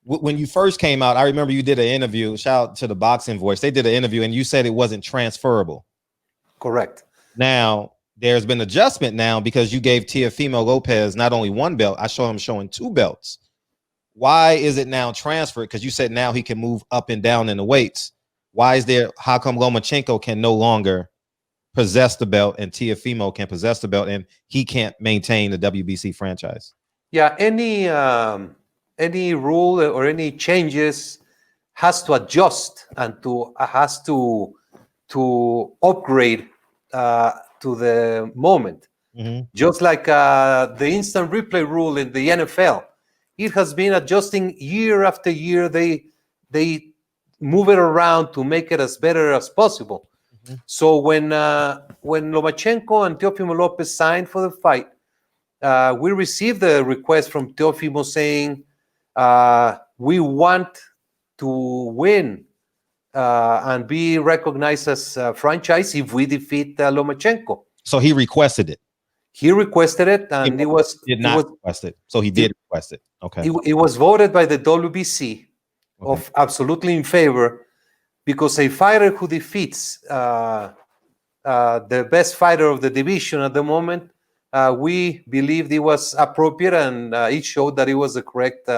when you first came out, I remember you did an interview. Shout out to the Boxing Voice. They did an interview, and you said it wasn't transferable. Correct. Now there's been adjustment now because you gave Teofimo Lopez not only one belt. I saw him showing 2 belts. Why is it now transferred? Because you said now he can move up and down in the weights. Why is there? How come Lomachenko can no longer possess the belt and Teofimo can possess the belt and he can't maintain the WBC franchise? Yeah, any rule or any changes has to adjust and has to upgrade to the moment. Mm-hmm. Just like the instant replay rule in the NFL, it has been adjusting year after year. They move it around to make it as better as possible. Mm-hmm. So when Lomachenko and Teofimo Lopez signed for the fight, we received a request from Teofimo saying we want to win and be recognized as a franchise if we defeat Lomachenko. So he requested it. He requested it, and request it. So he did request it. Okay. It was voted by the WBC of absolutely in favor, because a fighter who defeats the best fighter of the division at the moment, we believed it was appropriate, and it showed that it was the correct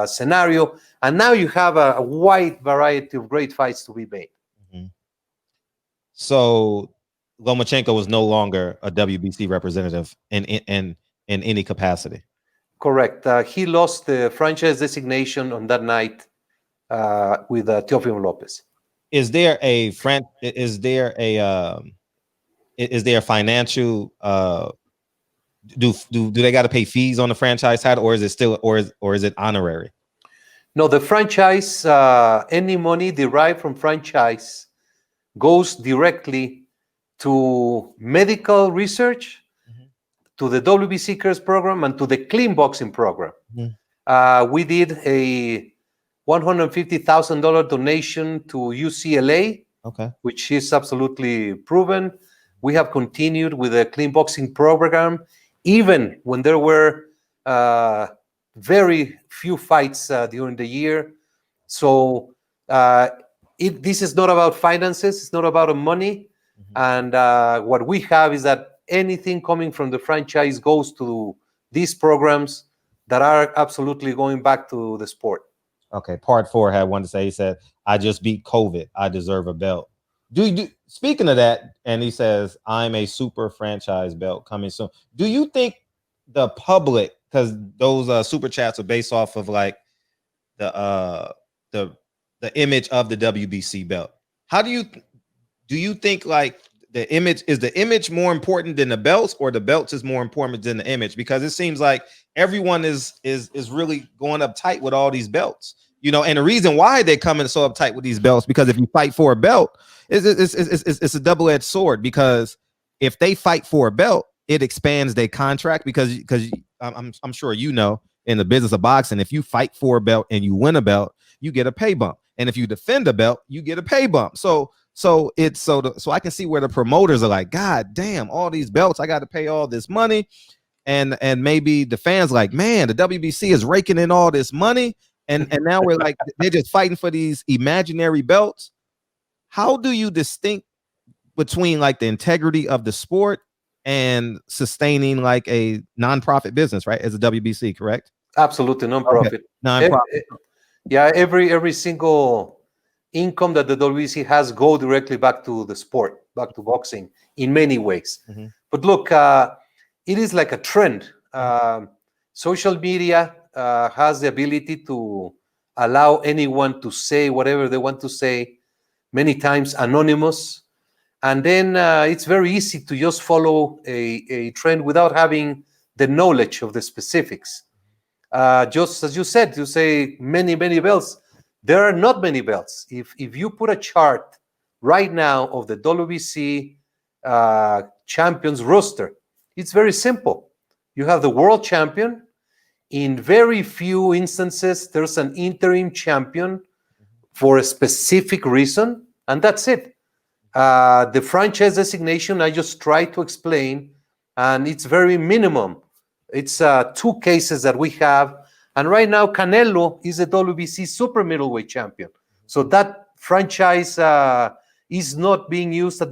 scenario. And now you have a wide variety of great fights to be made. Mm-hmm. So Lomachenko was no longer a WBC representative in any capacity. Correct. He lost the franchise designation on that night with Teofimo Lopez. Is there a financial do they got to pay fees on the franchise side, or is it still or is it honorary? No, the franchise, any money derived from franchise goes directly to medical research, mm-hmm. to the WBC Cares program, and to the clean boxing program. Mm-hmm. We did a $150,000 donation to UCLA, which is absolutely proven. We have continued with the clean boxing program, even when there were very few fights during the year. So this is not about finances. It's not about money. Mm-hmm. And what we have is that anything coming from the franchise goes to these programs that are absolutely going back to the sport. Okay, part 4 had one to say. He said, "I just beat COVID. I deserve a belt." Speaking of that, and he says, "I'm a super franchise belt coming soon." Do you think the public, because those super chats are based off of like the image of the WBC belt? How do you think like the image more important than the belts, or the belts is more important than the image? Because it seems like everyone is really going uptight with all these belts, you know. And the reason why they're coming so uptight with these belts, because if you fight for a belt, it's a double-edged sword. Because if they fight for a belt, it expands their contract. Because I'm sure you know, in the business of boxing, if you fight for a belt and you win a belt, you get a pay bump, and if you defend a belt, you get a pay bump. So I can see where the promoters are like, God damn, all these belts, I got to pay all this money. And maybe the fans like, man, the WBC is raking in all this money, and now we're like, they're just fighting for these imaginary belts. How do you distinct between like the integrity of the sport and sustaining like a nonprofit business, right? As a WBC, correct? Absolutely nonprofit. Okay. Nonprofit. Yeah, every single income that the WBC has go directly back to the sport, back to boxing in many ways. Mm-hmm. But look, it is like a trend. Social media has the ability to allow anyone to say whatever they want to say, many times anonymous. And then it's very easy to just follow a trend without having the knowledge of the specifics. Just as you said, you say many belts. There are not many belts. If you put a chart right now of the WBC champions roster, it's very simple. You have the world champion. In very few instances, there's an interim champion for a specific reason, and that's it. The franchise designation, I just tried to explain, and it's very minimum. It's 2 cases that we have, And right now, Canelo is the WBC super middleweight champion. So that franchise is not being used at